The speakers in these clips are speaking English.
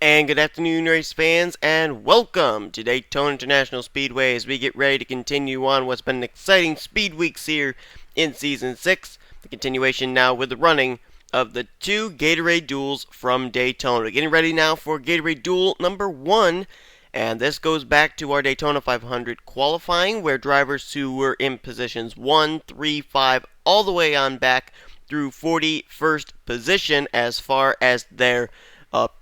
And good afternoon, race fans, and welcome to Daytona International Speedway as we get ready to continue on what's been an exciting speed weeks here in Season 6. The continuation now with the running of the two Gatorade Duels from Daytona. Getting ready now for Gatorade Duel number 1, and this goes back to our Daytona 500 qualifying, where drivers who were in positions 1, 3, 5, all the way on back through 41st position as far as their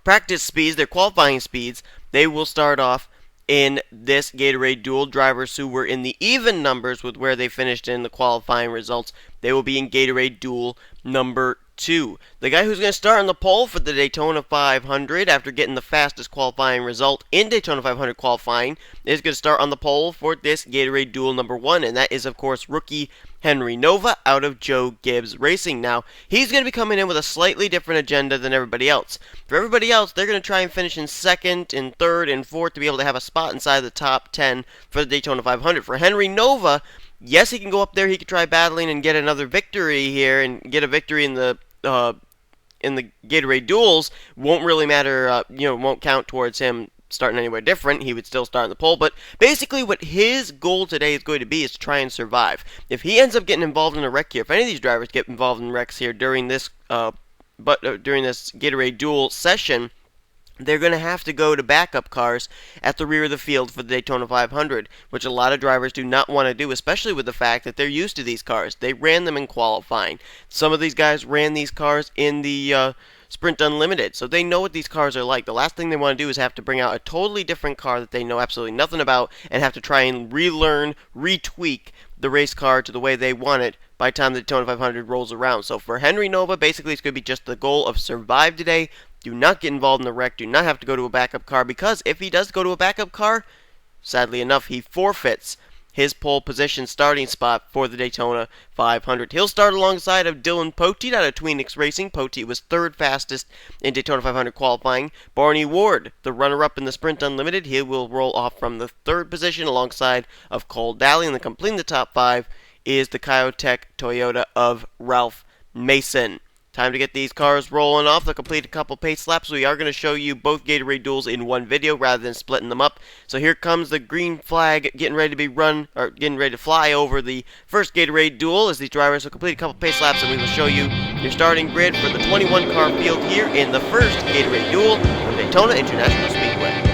practice speeds, their qualifying speeds, they will start off in this Gatorade Duel. Drivers who were in the even numbers with where they finished in the qualifying results, they will be in Gatorade Duel number 2. The guy who's going to start on the pole for the Daytona 500 after getting the fastest qualifying result in Daytona 500 qualifying is going to start on the pole for this Gatorade Duel number 1, and that is, of course, rookie Henry Nova out of Joe Gibbs Racing. Now, he's going to be coming in with a slightly different agenda than everybody else. For everybody else, they're going to try and finish in 2nd, and 3rd, and 4th to be able to have a spot inside the top 10 for the Daytona 500. For Henry Nova, yes, he can go up there, he can try battling and get another victory here, and get a victory in the Gatorade Duels. Won't really matter, won't count towards him starting anywhere different. He would still start on the pole, but basically what his goal today is going to be is to try and survive. If he ends up getting involved in a wreck here, if any of these drivers get involved in wrecks here during this during this Gatorade Duel session, they're going to have to go to backup cars at the rear of the field for the Daytona 500, which a lot of drivers do not want to do, especially with the fact that they're used to these cars. They ran them in qualifying. Some of these guys ran these cars in the Sprint Unlimited, so they know what these cars are like. The last thing they want to do is have to bring out a totally different car that they know absolutely nothing about and have to try and relearn, retweak the race car to the way they want it by the time the Daytona 500 rolls around. So for Henry Nova, basically it's going to be just the goal of survive today. Do not get involved in the wreck. Do not have to go to a backup car, because if he does go to a backup car, sadly enough, he forfeits his pole position starting spot for the Daytona 500. He'll start alongside of Dylan Poteet out of Tweenix Racing. Poteet was 3rd fastest in Daytona 500 qualifying. Barney Ward, the runner-up in the Sprint Unlimited, he will roll off from the 3rd position alongside of Cole Daly. And then completing the top 5 is the Kyotech Toyota of Ralph Mason. Time to get these cars rolling off. They'll complete a couple pace laps. We are going to show you both Gatorade Duels in one video rather than splitting them up. So here comes the green flag getting ready to fly over the first Gatorade Duel as these drivers will complete a couple pace laps, and we will show you your starting grid for the 21 car field here in the first Gatorade Duel from Daytona International Speedway.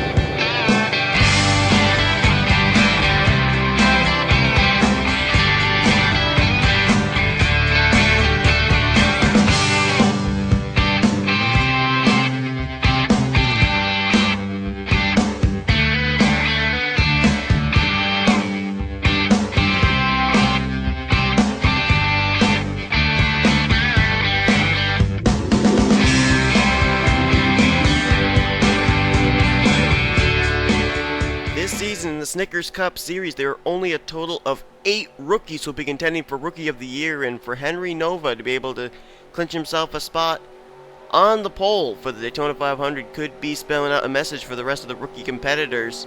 In the Snickers Cup Series, there are only a total of 8 rookies who will be contending for Rookie of the Year, and for Henry Nova to be able to clinch himself a spot on the pole for the Daytona 500 could be spelling out a message for the rest of the rookie competitors.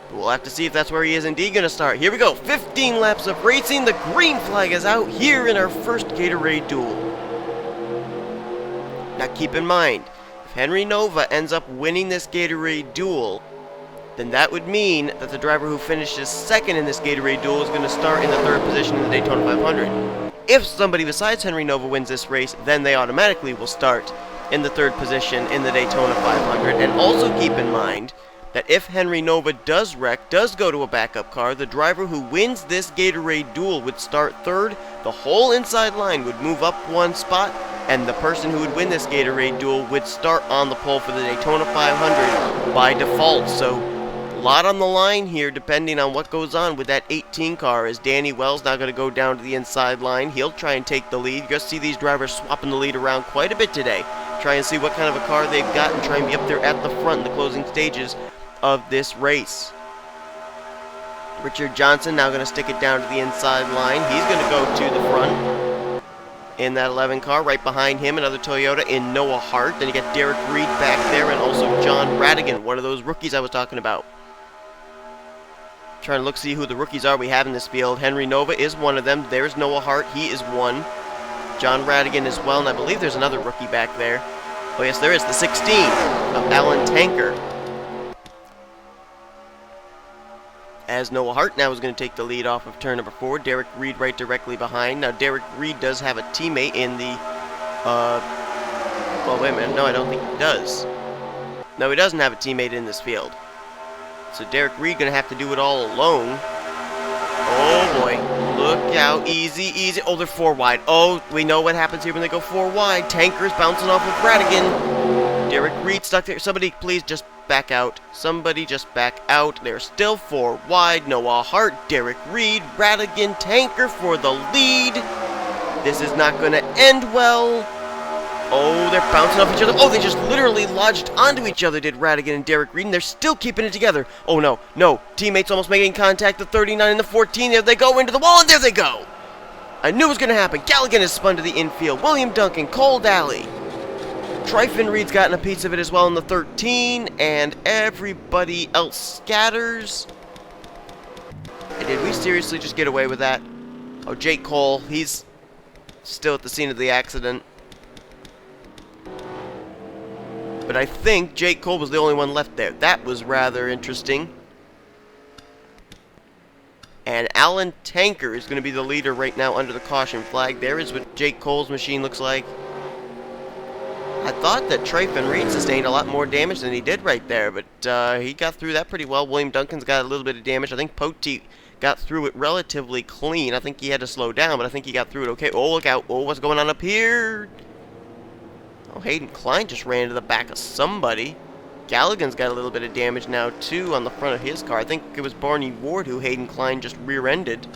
But we'll have to see if that's where he is indeed going to start. Here we go, 15 laps of racing. The green flag is out here in our first Gatorade Duel. Now keep in mind, if Henry Nova ends up winning this Gatorade Duel, then that would mean that the driver who finishes second in this Gatorade Duel is going to start in the third position in the Daytona 500. If somebody besides Henry Nova wins this race, then they automatically will start in the third position in the Daytona 500. And also keep in mind that if Henry Nova does wreck, does go to a backup car, the driver who wins this Gatorade Duel would start third, the whole inside line would move up one spot, and the person who would win this Gatorade Duel would start on the pole for the Daytona 500 by default. So a lot on the line here depending on what goes on with that 18 car, as Danny Wells now going to go down to the inside line. He'll try and take the lead. You're going to see these drivers swapping the lead around quite a bit today. Try and see what kind of a car they've got and try and be up there at the front in the closing stages of this race. Richard Johnson now going to stick it down to the inside line. He's going to go to the front in that 11 car. Right behind him, another Toyota in Noah Hart. Then you got Derek Reed back there and also John Radigan, one of those rookies I was talking about. Trying to look, see who the rookies are we have in this field. Henry Nova is one of them. There's Noah Hart. He is one. John Radigan as well, and I believe there's another rookie back there. Oh yes, there is, the 16 of Alan Tanker. As Noah Hart now is going to take the lead off of turn number 4. Derek Reed right directly behind. Now Derek Reed does have a teammate in the, well wait a minute, no I don't think he does. No, he doesn't have a teammate in this field. So Derek Reed going to have to do it all alone. Oh boy, look out, easy, easy. Oh, they're 4 wide. Oh, we know what happens here when they go 4 wide. Tanker's bouncing off of Radigan. Derek Reed stuck there. Somebody please just back out. Somebody just back out. They're still 4 wide. Noah Hart, Derek Reed, Radigan, Tanker for the lead. This is not going to end well. Oh, they're bouncing off each other. Oh, they just literally lodged onto each other, did Radigan and Derek Reed, and they're still keeping it together. Oh, no, no. Teammates almost making contact. The 39 and the 14. There they go into the wall, and there they go. I knew it was going to happen. Galligan is spun to the infield. William Duncan, Cole Daly. Tryfon Reed's gotten a piece of it as well in the 13, and everybody else scatters. Did we seriously just get away with that? Oh, Jake Cole, he's still at the scene of the accident. But I think Jake Cole was the only one left there. That was rather interesting. And Alan Tanker is going to be the leader right now under the caution flag. There is what Jake Cole's machine looks like. I thought that Tryfon Reed sustained a lot more damage than he did right there, but he got through that pretty well. William Duncan's got a little bit of damage. I think Poteet got through it relatively clean. I think he had to slow down, but I think he got through it okay. Oh, look out. Oh, what's going on up here? Oh, Hayden Klein just ran into the back of somebody. Galligan's got a little bit of damage now, too, on the front of his car. I think it was Barney Ward who Hayden Klein just rear-ended.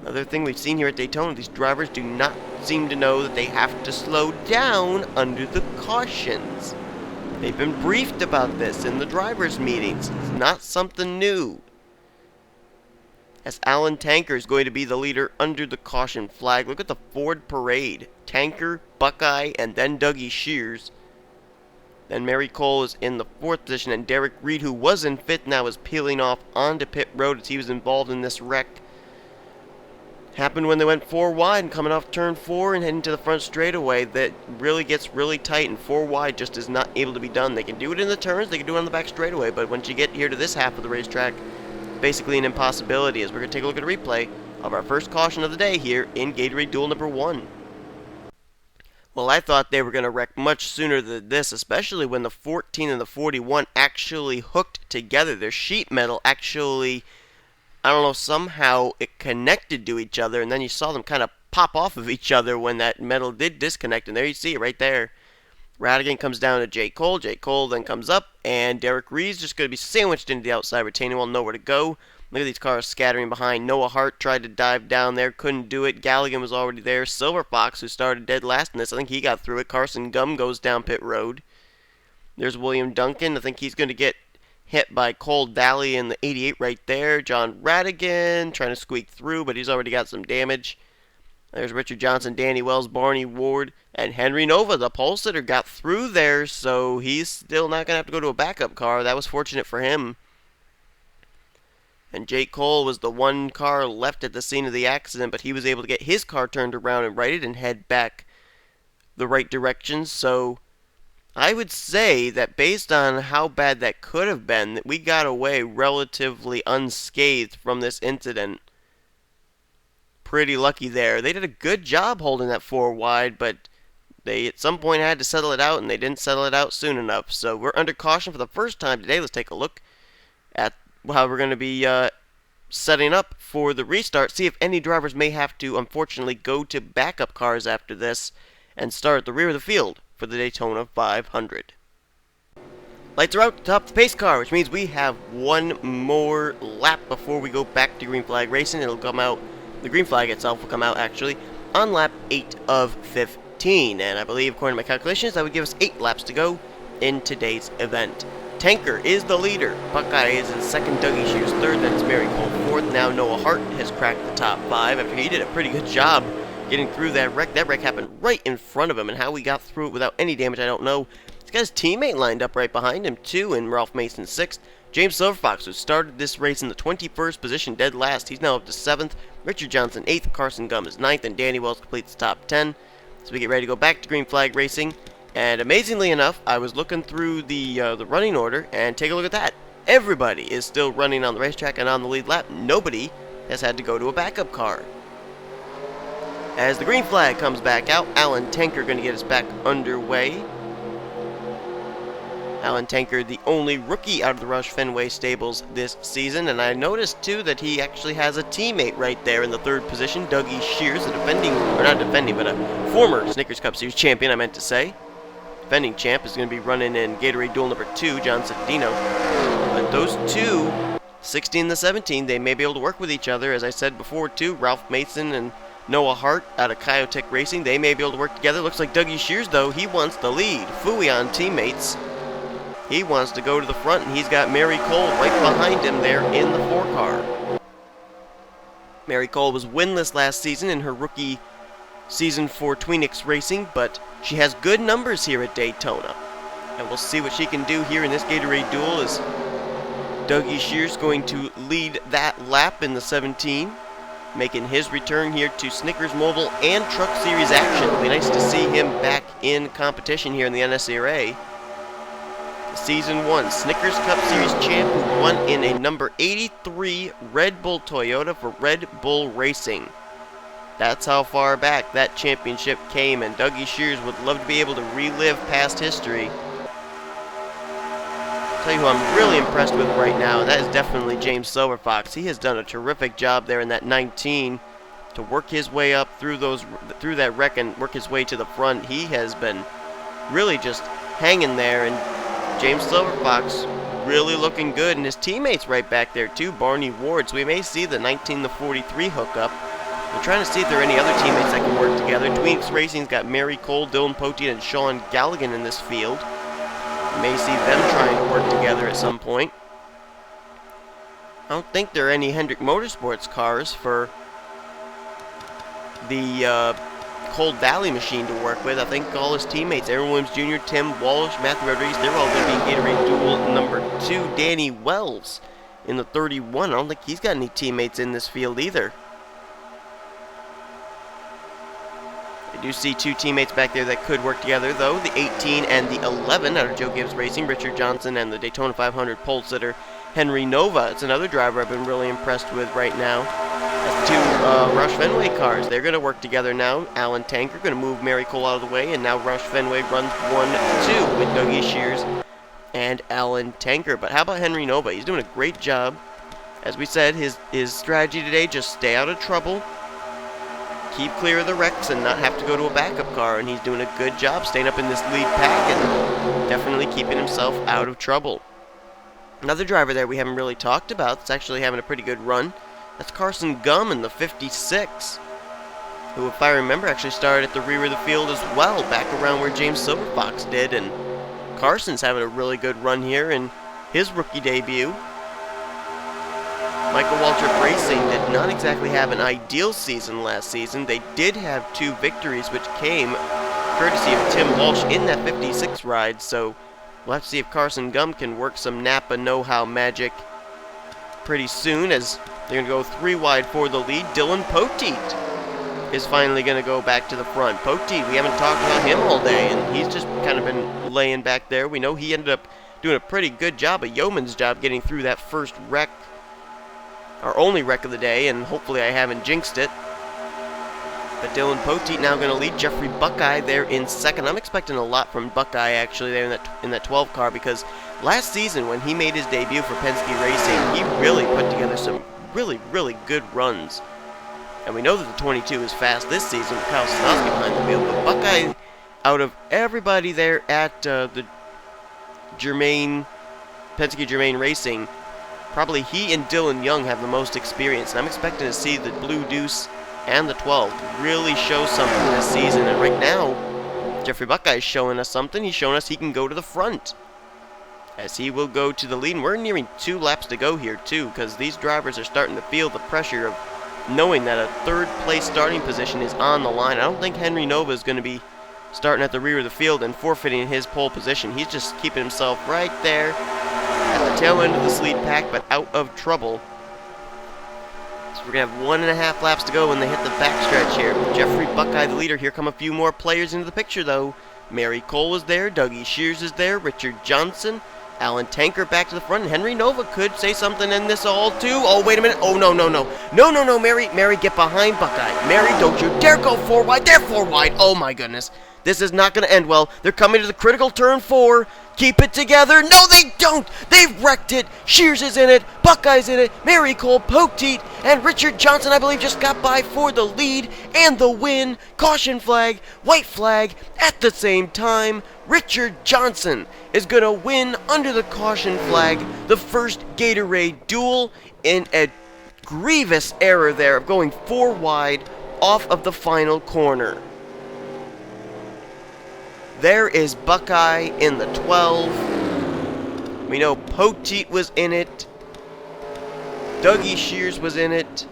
Another thing we've seen here at Daytona, these drivers do not seem to know that they have to slow down under the cautions. They've been briefed about this in the drivers' meetings. It's not something new. As Alan Tanker is going to be the leader under the caution flag. Look at the Ford parade. Tanker, Buckeye, and then Dougie Shears. Then Mary Cole is in the 4th position, and Derek Reed, who was in 5th, now is peeling off onto pit road as he was involved in this wreck. Happened when they went 4 wide and coming off turn 4 and heading to the front straightaway. That really gets really tight, and 4 wide just is not able to be done. They can do it in the turns, they can do it on the back straightaway, but once you get here to this half of the racetrack, basically an impossibility, as we're going to take a look at a replay of our first caution of the day here in Gatorade Duel number 1. Well, I thought they were going to wreck much sooner than this, especially when the 14 and the 41 actually hooked together. Their sheet metal actually, I don't know, somehow it connected to each other, and then you saw them kind of pop off of each other when that metal did disconnect, and there you see it right there. Radigan comes down to Jake Cole. Jake Cole then comes up, and Derek Reed's just going to be sandwiched into the outside retaining wall, nowhere to go. Look at these cars scattering behind. Noah Hart tried to dive down there, couldn't do it. Galligan was already there. Silver Fox, who started dead last in this, I think he got through it. Carson Gum goes down pit road. There's William Duncan. I think he's going to get hit by Cole Daly in the 88 right there. John Radigan trying to squeak through, but he's already got some damage. There's Richard Johnson, Danny Wells, Barney Ward, and Henry Nova. The polesitter got through there, so he's still not going to have to go to a backup car. That was fortunate for him. And Jake Cole was the one car left at the scene of the accident, but he was able to get his car turned around and righted and head back the right direction. So I would say that based on how bad that could have been, that we got away relatively unscathed from this incident. Pretty lucky there. They did a good job holding that 4 wide, but they at some point had to settle it out, and they didn't settle it out soon enough. So we're under caution for the first time today. Let's take a look at how we're going to be setting up for the restart. See if any drivers may have to, unfortunately, go to backup cars after this and start at the rear of the field for the Daytona 500. Lights are out to top the pace car, which means we have one more lap before we go back to green flag racing. It'll come out, the green flag itself will come out actually on lap 8 of 15. And I believe, according to my calculations, that would give us 8 laps to go in today's event. Tanker is the leader. Buckeye is in second, Dougie Shears third, then it's Mary Cole fourth. Now Noah Hart has cracked the top 5 after he did a pretty good job getting through that wreck. That wreck happened right in front of him, and how we got through it without any damage, I don't know. He's got his teammate lined up right behind him, too, in Ralph Mason 6th. James Silverfox, who started this race in the 21st position, dead last. He's now up to 7th. Richard Johnson 8th. Carson Gum is 9th, and Danny Wells completes the top 10. So we get ready to go back to green flag racing. And amazingly enough, I was looking through the running order, and take a look at that. Everybody is still running on the racetrack and on the lead lap. Nobody has had to go to a backup car. As the green flag comes back out, Alan Tanker going to get us back underway. Alan Tanker, the only rookie out of the Roush Fenway stables this season, and I noticed too that he actually has a teammate right there in the 3rd position, Dougie Shears, a defending, or not defending, but a former Snickers Cup Series champion, I meant to say. Defending champ is going to be running in Gatorade Duel number 2, John Cittadino. But those two, 16 to 17, they may be able to work with each other. As I said before too, Ralph Mason and Noah Hart out of Kyotech Racing, they may be able to work together. Looks like Dougie Shears, though, he wants the lead. Fuion teammates, he wants to go to the front, and he's got Mary Cole right behind him there in the 4 car. Mary Cole was winless last season in her rookie season for Tweenix Racing, but she has good numbers here at Daytona. And we'll see what she can do here in this Gatorade Duel as Dougie Shears going to lead that lap in the 17, making his return here to Snickers Mobile and Truck Series action. It'll be nice to see him back in competition here in the NNSCRA. Season 1 Snickers Cup Series champ who won in a number 83 Red Bull Toyota for Red Bull Racing. That's how far back that championship came, and Dougie Shears would love to be able to relive past history. I'll tell you who I'm really impressed with right now, and that is definitely James Silverfox. He has done a terrific job there in that 19 to work his way up through that wreck and work his way to the front. He has been really just hanging there, and James Silverfox really looking good, and his teammates right back there too, Barney Ward. So we may see the 19 to 43 hookup. We're trying to see if there are any other teammates that can work together. Tweenix Racing's got Mary Cole, Dylan Poteet, and Sean Galligan in this field. You may see them trying to work together at some point. I don't think there are any Hendrick Motorsports cars for the Cold Valley machine to work with. I think all his teammates, Aaron Williams Jr., Tim Walsh, Matthew Rodriguez, they're all going to be in Gatorade Duel number 2. Danny Wells in the 31. I don't think he's got any teammates in this field either. I do see 2 teammates back there that could work together, though. The 18 and the 11 out of Joe Gibbs Racing, Richard Johnson, and the Daytona 500 pole sitter, Henry Nova. It's another driver I've been really impressed with right now. That's 2 Roush Fenway cars. They're going to work together now. Alan Tanker going to move Mary Cole out of the way, and now Roush Fenway runs 1-2 with Dougie Shears and Alan Tanker. But how about Henry Nova? He's doing a great job. As we said, his strategy today, just stay out of trouble, keep clear of the wrecks, and not have to go to a backup car, and he's doing a good job staying up in this lead pack and definitely keeping himself out of trouble. Another driver there we haven't really talked about that's actually having a pretty good run, that's Carson Gum in the 56, who, if I remember, actually started at the rear of the field as well, back around where James Silverfox did, and Carson's having a really good run here in his rookie debut. Michael Waltrip Racing did not exactly have an ideal season last season. They did have 2 victories, which came courtesy of Tim Walsh in that 56 ride, so we'll have to see if Carson Gum can work some Napa know-how magic pretty soon, as they're going to go 3 wide for the lead. Dylan Poteet is finally going to go back to the front. Poteet, we haven't talked about him all day, and he's just kind of been laying back there. We know he ended up doing a pretty good job, a yeoman's job, getting through that first wreck, our only wreck of the day, and hopefully I haven't jinxed it. But Dylan Poteet now going to lead Jeffrey Buckeye there in second. I'm expecting a lot from Buckeye actually there in that 12 car, because last season when he made his debut for Penske Racing, he really put together some really good runs. And we know that the 22 is fast this season with Kyle Sosnoski behind the wheel, but Buckeye, out of everybody there at the Penske Germain Racing, probably he and Dylan Young have the most experience, and I'm expecting to see the Blue Deuce and the 12 really show something this season. And right now, Jeffrey Buckeye is showing us something. He's showing us he can go to the front, as he will go to the lead. And we're nearing 2 laps to go here too, because these drivers are starting to feel the pressure of knowing that a third place starting position is on the line. I don't think Henry Nova is going to be starting at the rear of the field and forfeiting his pole position. He's just keeping himself right there at the tail end of this lead pack, but out of trouble. So we're going to have 1.5 laps to go when they hit the backstretch here. Jeffrey Buckeye, the leader. Here come a few more players into the picture, though. Mary Cole is there. Dougie Shears is there. Richard Johnson. Alan Tanker back to the front. And Henry Nova could say something in this all, too. Oh, wait a minute. Oh, no. No, Mary, get behind Buckeye. Mary, don't you dare go 4 wide. They're 4 wide. Oh, my goodness. This is not going to end well. They're coming to the critical turn 4. Keep it together. No, they don't. They've wrecked it. Shears is in it. Buckeye's in it. Mary Cole, Poteet, and Richard Johnson, I believe, just got by for the lead and the win. Caution flag, white flag at the same time. Richard Johnson is going to win under the caution flag the first Gatorade Duel in a grievous error there of going 4 wide off of the final corner. There is Buckeye in the 12. We know Poteet was in it. Dougie Shears was in it.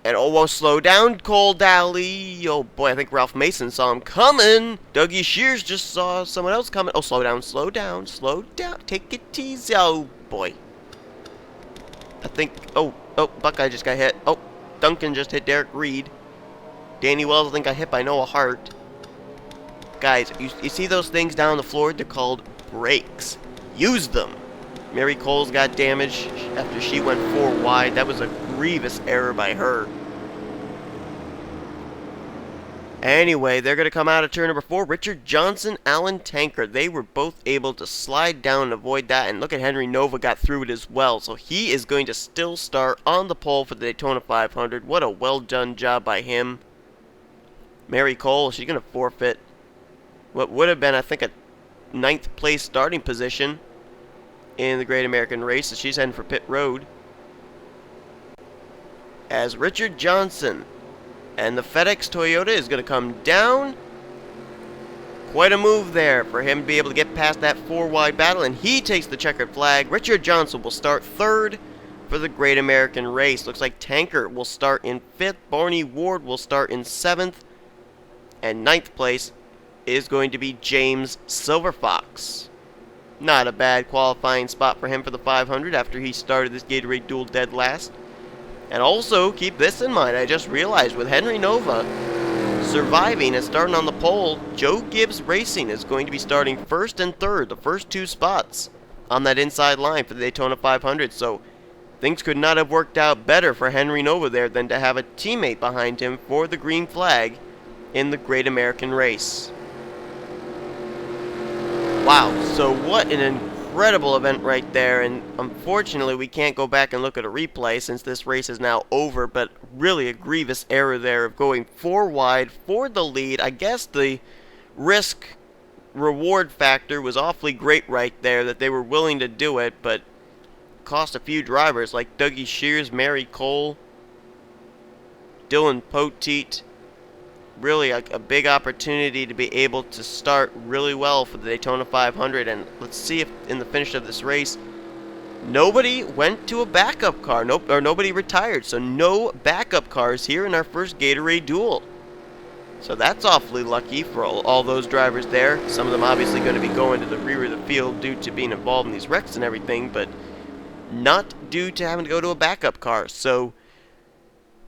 And oh, slow down, Cole Dally. Oh boy, I think Ralph Mason saw him coming. Dougie Shears just saw someone else coming. Oh, slow down. Take it easy. Oh boy. I think, oh, Buckeye just got hit. Oh, Duncan just hit Derek Reed. Danny Wells, I think, got hit by Noah Hart. Guys, you see those things down the floor? They're called brakes. Use them. Mary Cole's got damage after she went 4 wide. That was a grievous error by her. Anyway, they're going to come out of turn number 4. Richard Johnson, Alan Tanker. They were both able to slide down and avoid that. And look at Henry Nova got through it as well. So he is going to still start on the pole for the Daytona 500. What a well done job by him. Mary Cole, she's going to forfeit what would have been, I think, a 9th place starting position in the Great American Race, as she's heading for pit road. As Richard Johnson and the FedEx Toyota is going to come down. Quite a move there for him to be able to get past that 4 wide battle, and he takes the checkered flag. Richard Johnson will start 3rd for the Great American Race. Looks like Tanker will start in 5th. Barney Ward will start in 7th. And 9th place is going to be James Silverfox. Not a bad qualifying spot for him for the 500 after he started this Gatorade Duel dead last. And also, keep this in mind, I just realized with Henry Nova surviving and starting on the pole, Joe Gibbs Racing is going to be starting 1st and 3rd, the first 2 spots on that inside line for the Daytona 500. So things could not have worked out better for Henry Nova there than to have a teammate behind him for the green flag in the Great American Race. Wow, so what an incredible event right there, and unfortunately we can't go back and look at a replay since this race is now over, but really a grievous error there of going 4 wide for the lead. I guess the risk-reward factor was awfully great right there, that they were willing to do it, but cost a few drivers like Dougie Shears, Mary Cole, Dylan Poteet. Really a big opportunity to be able to start really well for the Daytona 500. And let's see if in the finish of this race, nobody went to a backup car. Nobody retired. So no backup cars here in our first Gatorade Duel. So that's awfully lucky for all those drivers there. Some of them obviously going to be going to the rear of the field due to being involved in these wrecks and everything, but not due to having to go to a backup car. So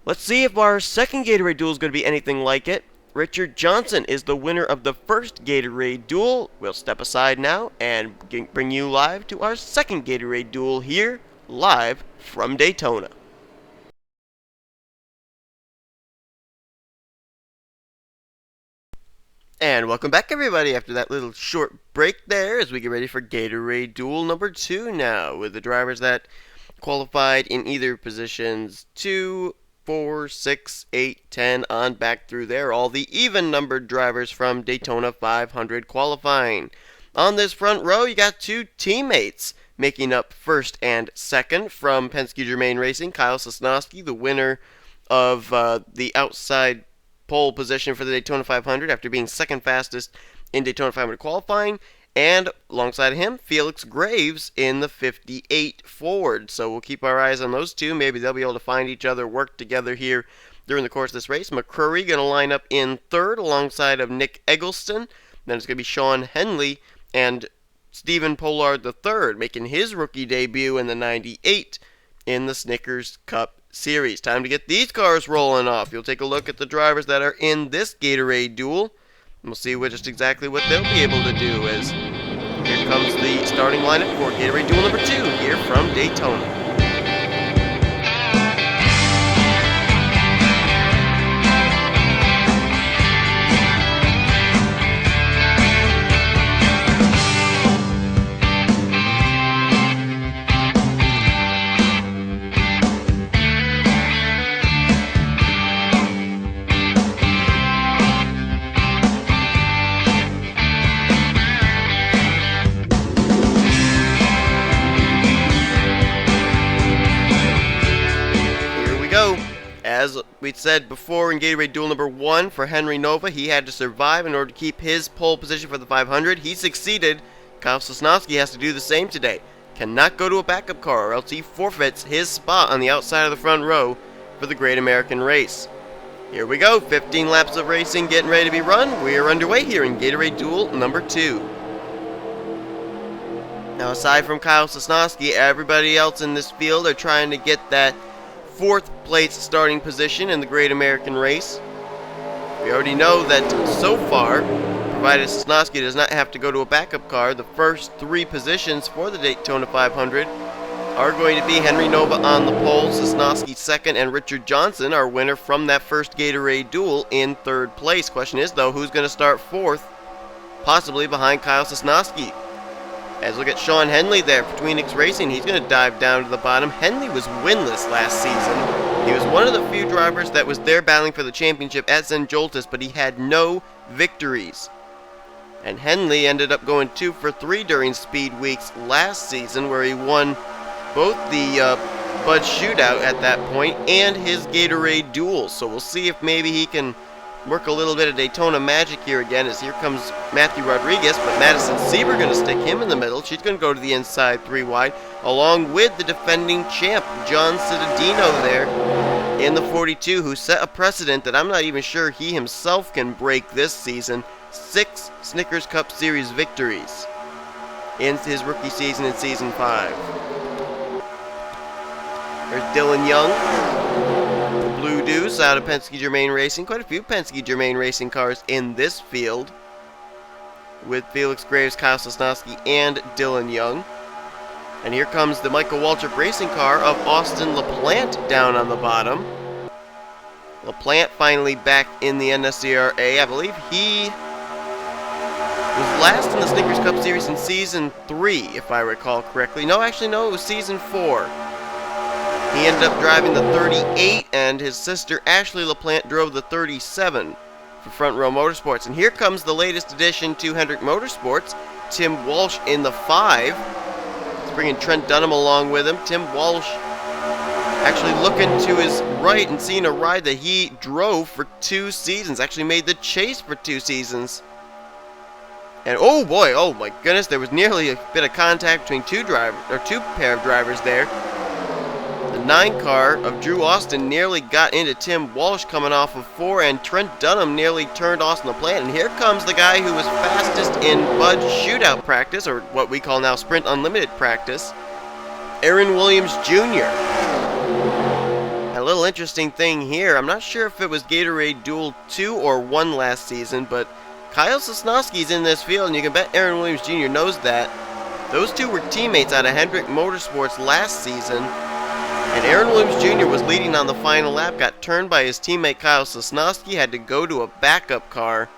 Let's see if our second Gatorade Duel is going to be anything like it. Richard Johnson is the winner of the first Gatorade Duel. We'll step aside now and bring you live to our second Gatorade Duel here, live from Daytona. And welcome back, everybody, after that little short break there, as we get ready for Gatorade Duel number 2 now, with the drivers that qualified in either positions 2, 4, 6, 8, 10, on back through there, all the even-numbered drivers from Daytona 500 qualifying. On this front row, you got two teammates making up first and second from Penske Germain Racing. Kyle Sosnoski, the winner of the outside pole position for the Daytona 500 after being second fastest in Daytona 500 qualifying, and alongside him, Felix Graves in the 58 Ford. So we'll keep our eyes on those two. Maybe they'll be able to find each other, work together here during the course of this race. McCrory going to line up in third alongside of Nick Eggleston. Then it's going to be Sean Henley and Stephen Pollard III making his rookie debut in the 98 in the Snickers Cup Series. Time to get these cars rolling off. You'll take a look at the drivers that are in this Gatorade Duel, and we'll see just exactly what they'll be able to do, as here comes the starting lineup for Gatorade Duel number 2 here from Daytona. As we said before in Gatorade Duel number 1, for Henry Nova, he had to survive in order to keep his pole position for the 500. He succeeded. Kyle Sosnoski has to do the same today. Cannot go to a backup car or else he forfeits his spot on the outside of the front row for the Great American Race. Here we go, 15 laps of racing getting ready to be run. We are underway here in Gatorade Duel number 2. Now, aside from Kyle Sosnoski, everybody else in this field are trying to get that 4th place starting position in the Great American Race. We already know that so far, provided Sosnoski does not have to go to a backup car, the first 3 positions for the Daytona 500 are going to be Henry Nova on the pole, Sosnoski second, and Richard Johnson, our winner from that first Gatorade Duel, in 3rd place. Question is, though, who's going to start 4th, possibly behind Kyle Sosnoski? As look at Sean Henley there for Tweenix Racing. He's going to dive down to the bottom. Henley was winless last season. He was one of the few drivers that was there battling for the championship at St. Joltis, but he had no victories. And Henley ended up going 2 for 3 during Speed Weeks last season, where he won both the Bud Shootout at that point and his Gatorade Duels. So we'll see if maybe he can work a little bit of Daytona magic here again, as here comes Matthew Rodriguez, but Madison Sieber going to stick him in the middle. She's going to go to the inside 3 wide, along with the defending champ, John Cittadino there in the 42, who set a precedent that I'm not even sure he himself can break this season. 6 Snickers Cup Series victories in his rookie season in Season 5. There's Dylan Young, Blue Deuce out of Penske Germain Racing. Quite a few Penske Germain Racing cars in this field, with Felix Graves, Kyle Sosnoski, and Dylan Young. And here comes the Michael Waltrip Racing car of Austin LaPlante down on the bottom. LaPlante finally back in the NNSCRA. I believe he was last in the Snickers Cup Series in Season 3, if I recall correctly. No, actually, no, it was Season 4. He ended up driving the 38, and his sister Ashley LaPlante drove the 37 for Front Row Motorsports. And here comes the latest addition to Hendrick Motorsports, Tim Walsh in the 5. He's bringing Trent Dunham along with him. Tim Walsh actually looking to his right and seeing a ride that he drove for 2 seasons. Actually made the chase for 2 seasons. And oh boy, oh my goodness, there was nearly a bit of contact between two pair of drivers there. The 9 car of Drew Austin nearly got into Tim Walsh coming off of 4, and Trent Dunham nearly turned Austin LaPlante. And here comes the guy who was fastest in Bud Shootout practice, or what we call now Sprint Unlimited practice, Aaron Williams Jr. Now little interesting thing here, I'm not sure if it was Gatorade Duel 2 or 1 last season, but Kyle Sosnoski's in this field, and you can bet Aaron Williams Jr. knows that. Those two were teammates out of Hendrick Motorsports last season, and Aaron Williams Jr. was leading on the final lap, got turned by his teammate Kyle Sosnoski, had to go to a backup car,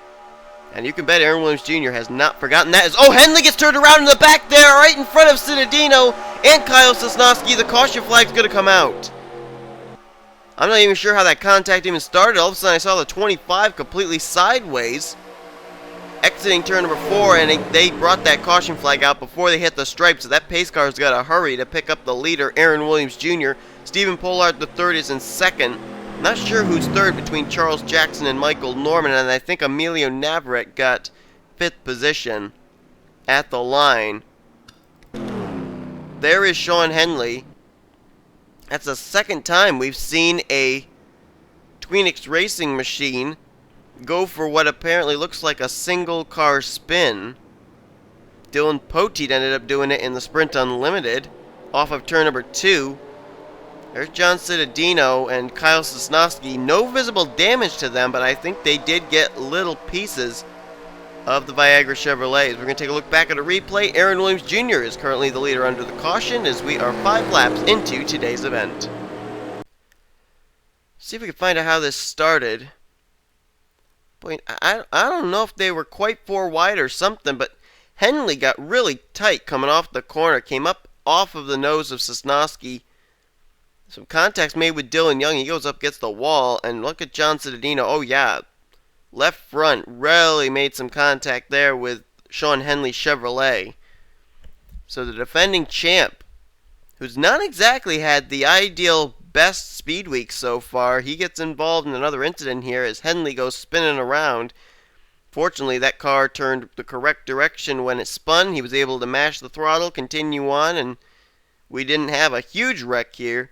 and you can bet Aaron Williams Jr. has not forgotten that. Oh, Henley gets turned around in the back there, right in front of Cittadino and Kyle Sosnoski. The caution flag's going to come out. I'm not even sure how that contact even started. All of a sudden I saw the 25 completely sideways, exiting turn number 4, and they brought that caution flag out before they hit the stripe, so that pace car's got to hurry to pick up the leader, Aaron Williams Jr. Stephen Pollard III is in second. Not sure who's third between Charles Jackson and Michael Norman, and I think Emilio Navarrete got 5th position at the line. There is Sean Henley. That's the second time we've seen a Tweenix racing machine go for what apparently looks like a single car spin. Dylan Poteet ended up doing it in the Sprint Unlimited off of turn number 2. There's John Cittadino and Kyle Sosnoski. No visible damage to them, but I think they did get little pieces of the Viagra Chevrolets. We're going to take a look back at a replay. Aaron Williams Jr. is currently the leader under the caution as we are 5 laps into today's event. See if we can find out how this started. Boy, I don't know if they were quite 4 wide or something, but Henley got really tight coming off the corner. Came up off of the nose of Sosnoski. Some contacts made with Dylan Young. He goes up, gets the wall, and look at John Cittadino. Oh, yeah. Left front really made some contact there with Sean Henley's Chevrolet. So the defending champ, who's not exactly had the ideal best speed week so far, he gets involved in another incident here as Henley goes spinning around. Fortunately, that car turned the correct direction when it spun. He was able to mash the throttle, continue on, and we didn't have a huge wreck here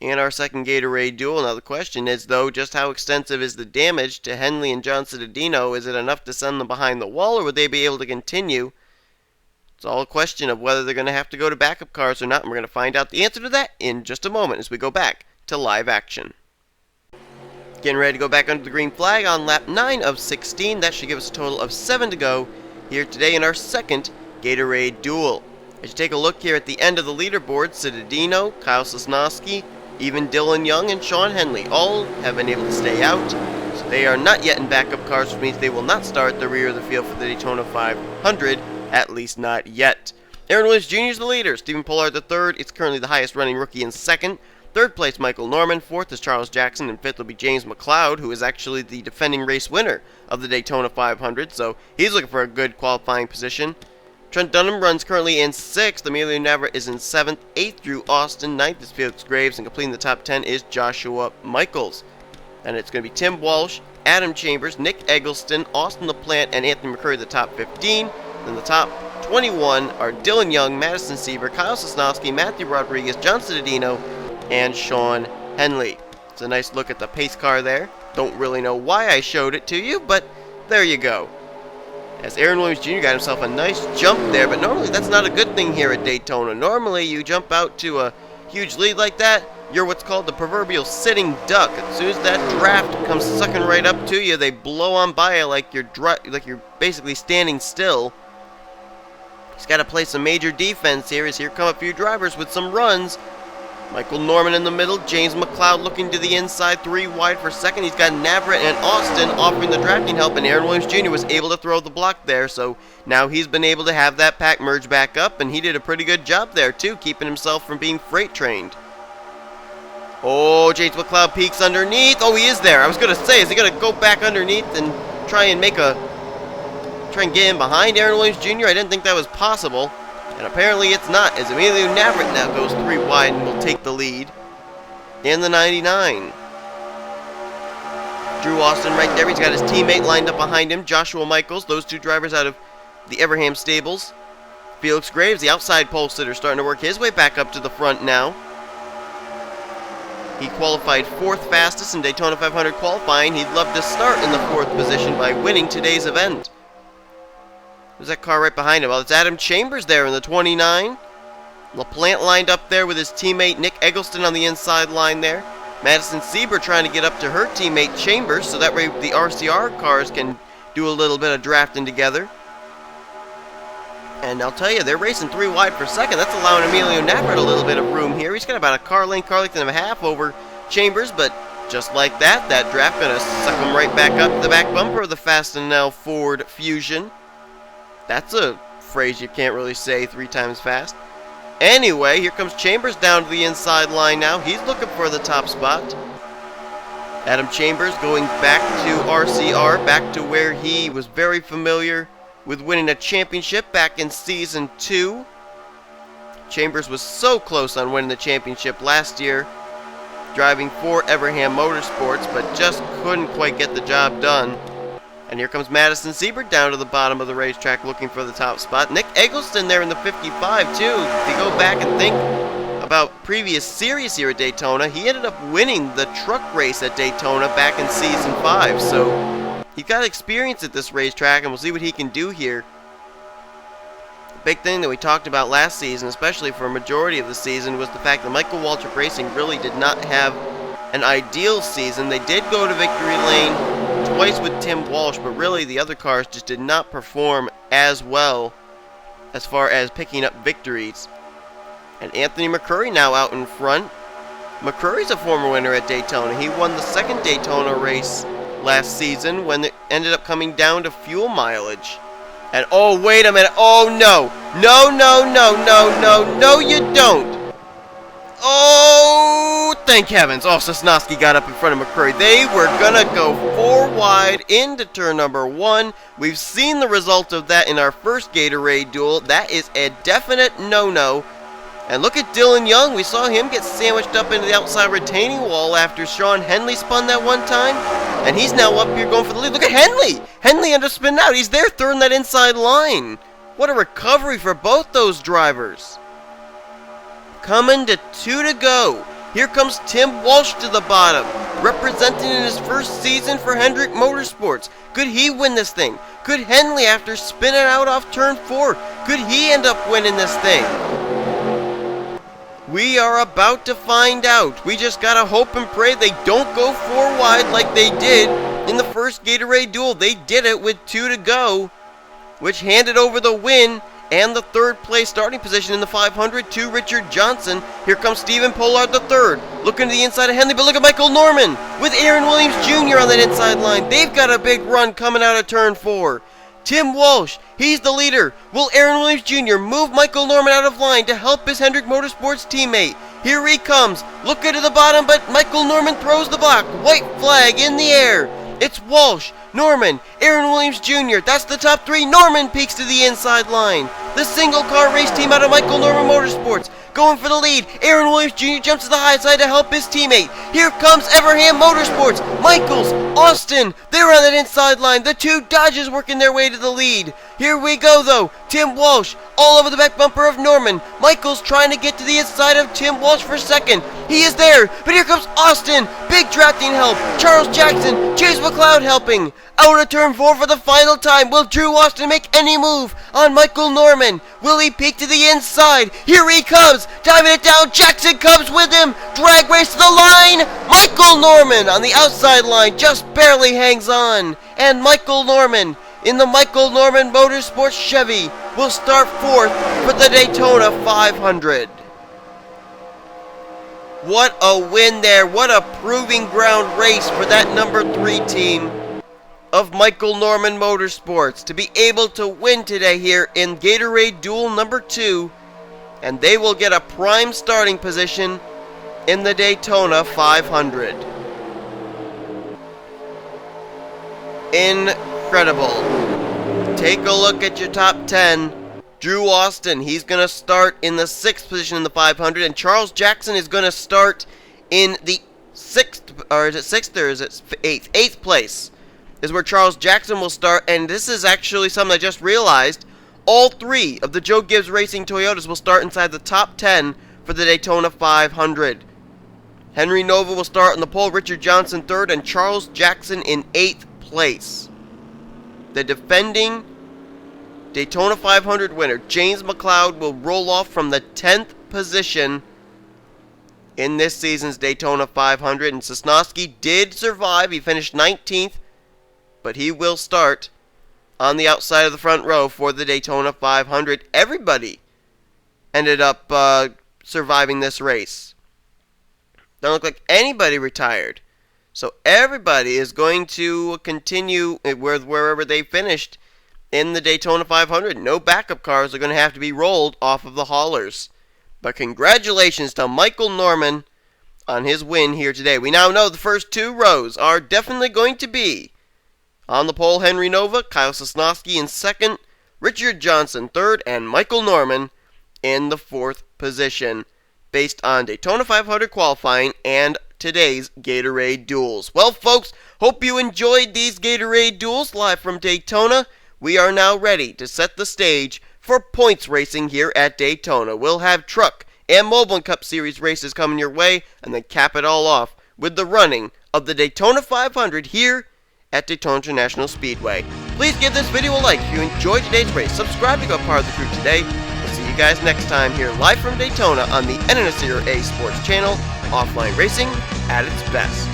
in our second Gatorade Duel. Now the question is, though, just how extensive is the damage to Henley and John Cittadino? Is it enough to send them behind the wall, or would they be able to continue? It's all a question of whether they're going to have to go to backup cars or not, and we're going to find out the answer to that in just a moment as we go back to live action. Getting ready to go back under the green flag on lap 9 of 16. That should give us a total of 7 to go here today in our second Gatorade Duel. As you take a look here at the end of the leaderboard, Cittadino, Kyle Sosnoski, even Dylan Young and Sean Henley all have been able to stay out. So they are not yet in backup cars, which means they will not start at the rear of the field for the Daytona 500, at least not yet. Aaron Williams Jr. is the leader. Stephen Pollard III is currently the highest running rookie in second. Third place, Michael Norman. Fourth is Charles Jackson. And fifth will be James McLeod, who is actually the defending race winner of the Daytona 500. So he's looking for a good qualifying position. Trent Dunham runs currently in 6th. Emilio Navarrete is in 7th. 8th, Drew Austin. 9th is Felix Graves. And completing the top 10 is Joshua Michaels. And it's going to be Tim Walsh, Adam Chambers, Nick Eggleston, Austin LaPlante, and Anthony McCurry, the top 15. Then the top 21 are Dylan Young, Madison Seaver, Kyle Sosnoski, Matthew Rodriguez, John Cittadino, and Sean Henley. It's a nice look at the pace car there. Don't really know why I showed it to you, but there you go. As Aaron Williams Jr. got himself a nice jump there, but normally that's not a good thing here at Daytona. Normally you jump out to a huge lead like that, you're what's called the proverbial sitting duck. As soon as that draft comes sucking right up to you, they blow on by you like you're basically standing still. He's got to play some major defense here, as here come a few drivers with some runs. Michael Norman in the middle, James McLeod looking to the inside, 3 wide for second. He's got Navarrete and Austin offering the drafting help, and Aaron Williams Jr. was able to throw the block there, so now he's been able to have that pack merge back up, and he did a pretty good job there too, keeping himself from being freight trained. Oh, James McLeod peeks underneath. Oh, he is there. I was going to say, is he going to go back underneath and try and get in behind Aaron Williams Jr.? I didn't think that was possible. And apparently it's not, as Emilio Navarrete now goes 3 wide and will take the lead in the 99. Drew Austin right there. He's got his teammate lined up behind him, Joshua Michaels. Those 2 drivers out of the Everham stables. Felix Graves, the outside pole sitter, starting to work his way back up to the front now. He qualified 4th fastest in Daytona 500 qualifying. He'd love to start in the 4th position by winning today's event. There's that car right behind him. Well, it's Adam Chambers there in the 29. LaPlante lined up there with his teammate Nick Eggleston on the inside line there. Madison Sieber trying to get up to her teammate Chambers, so that way the RCR cars can do a little bit of drafting together. And I'll tell you, they're racing 3 wide for second. That's allowing Emilio Navarrete a little bit of room here. He's got about a car length and a half over Chambers, but just like that, that draft going to suck him right back up to the back bumper of the Fastenal Ford Fusion. That's a phrase you can't really say 3 times fast. Anyway, here comes Chambers down to the inside line now. He's looking for the top spot. Adam Chambers going back to RCR, back to where he was very familiar with winning a championship back in Season 2. Chambers was so close on winning the championship last year, driving for Everham Motorsports, but just couldn't quite get the job done. And here comes Madison Siebert down to the bottom of the racetrack looking for the top spot. Nick Eggleston there in the 55 too. If you go back and think about previous series here at Daytona, he ended up winning the truck race at Daytona back in Season 5. So he got experience at this racetrack, and we'll see what he can do here. The big thing that we talked about last season, especially for a majority of the season, was the fact that Michael Waltrip Racing really did not have an ideal season. They did go to victory lane twice with Tim Walsh, but really the other cars just did not perform as well as far as picking up victories. And Anthony McCurry now out in front. McCurry's a former winner at Daytona. He won the second Daytona race last season when it ended up coming down to fuel mileage. And oh, wait a minute. Oh, no. No, you don't. Oh, thank heavens. Oh, Sosnoski got up in front of McCurry. They were going to go 4 wide into turn number 1. We've seen the result of that in our first Gatorade Duel. That is a definite no-no. And look at Dylan Young. We saw him get sandwiched up into the outside retaining wall after Sean Henley spun that one time. And he's now up here going for the lead. Look at Henley. Henley underspin out. He's there third in that inside line. What a recovery for both those drivers. Coming to 2 to go. Here comes Tim Walsh to the bottom, representing in his first season for Hendrick Motorsports. Could he win this thing? Could Henley, after spinning out off turn 4, could he end up winning this thing? We are about to find out. We just gotta hope and pray they don't go 4 wide like they did in the first Gatorade Duel. They did it with 2 to go, which handed over the win and the 3rd place starting position in the 500 to Richard Johnson. Here comes Stephen Pollard the 3rd, looking to the inside of Henley, but look at Michael Norman with Aaron Williams Jr. on that inside line. They've got a big run coming out of turn 4. Tim Walsh, he's the leader. Will Aaron Williams Jr. move Michael Norman out of line to help his Hendrick Motorsports teammate? Here he comes, looking to the bottom, but Michael Norman throws the block. White flag in the air. It's Walsh, Norman, Aaron Williams Jr. That's the top 3. Norman peeks to the inside line. The single car race team out of Michael Norman Motorsports going for the lead. Aaron Williams Jr. jumps to the high side to help his teammate. Here comes Everham Motorsports. Michaels, Austin, they're on that inside line. The 2 Dodges working their way to the lead. Here we go though. Tim Walsh all over the back bumper of Norman. Michaels trying to get to the inside of Tim Walsh for second. He is there, but here comes Austin. Big drafting help. Charles Jackson, Chase McLeod helping. Out of turn 4 for the final time. Will Drew Austin make any move on Michael Norman? Will he peek to the inside? Here he comes, diving it down. Jackson comes with him. Drag race to the line. Michael Norman on the outside line just barely hangs on. And Michael Norman in the Michael Norman Motorsports Chevy will start 4th for the Daytona 500. What a win there. What a proving ground race for that number 3 team of Michael Norman Motorsports to be able to win today here in Gatorade Duel number 2, and they will get a prime starting position in the Daytona 500. Incredible. Take a look at your top 10. Drew Austin, he's going to start in the 6th position in the 500, and Charles Jackson is going to start in the 6th, or is it 6th or is it 8th? 8th place is where Charles Jackson will start, and this is actually something I just realized. All 3 of the Joe Gibbs Racing Toyotas will start inside the top 10 for the Daytona 500. Henry Nova will start on the pole, Richard Johnson 3rd, and Charles Jackson in 8th place. The defending Daytona 500 winner, James McLeod, will roll off from the 10th position in this season's Daytona 500, and Sosnoski did survive. He finished 19th, but he will start on the outside of the front row for the Daytona 500. Everybody ended up surviving this race. Don't look like anybody retired. So everybody is going to continue wherever they finished in the Daytona 500. No backup cars are going to have to be rolled off of the haulers. But congratulations to Michael Norman on his win here today. We now know the first two rows are definitely going to be on the pole, Henry Nova, Kyle Sosnoski in second, Richard Johnson third, and Michael Norman in the fourth position, based on Daytona 500 qualifying and today's Gatorade Duels. Well, folks, hope you enjoyed these Gatorade Duels live from Daytona. We are now ready to set the stage for points racing here at Daytona. We'll have truck and mobile and Cup Series races coming your way, and then cap it all off with the running of the Daytona 500 here at Daytona International Speedway. Please give this video a like if you enjoyed today's race. Subscribe to become part of the crew today. We'll see you guys next time here live from Daytona on the NNSCRA Sports Channel. Offline racing at its best.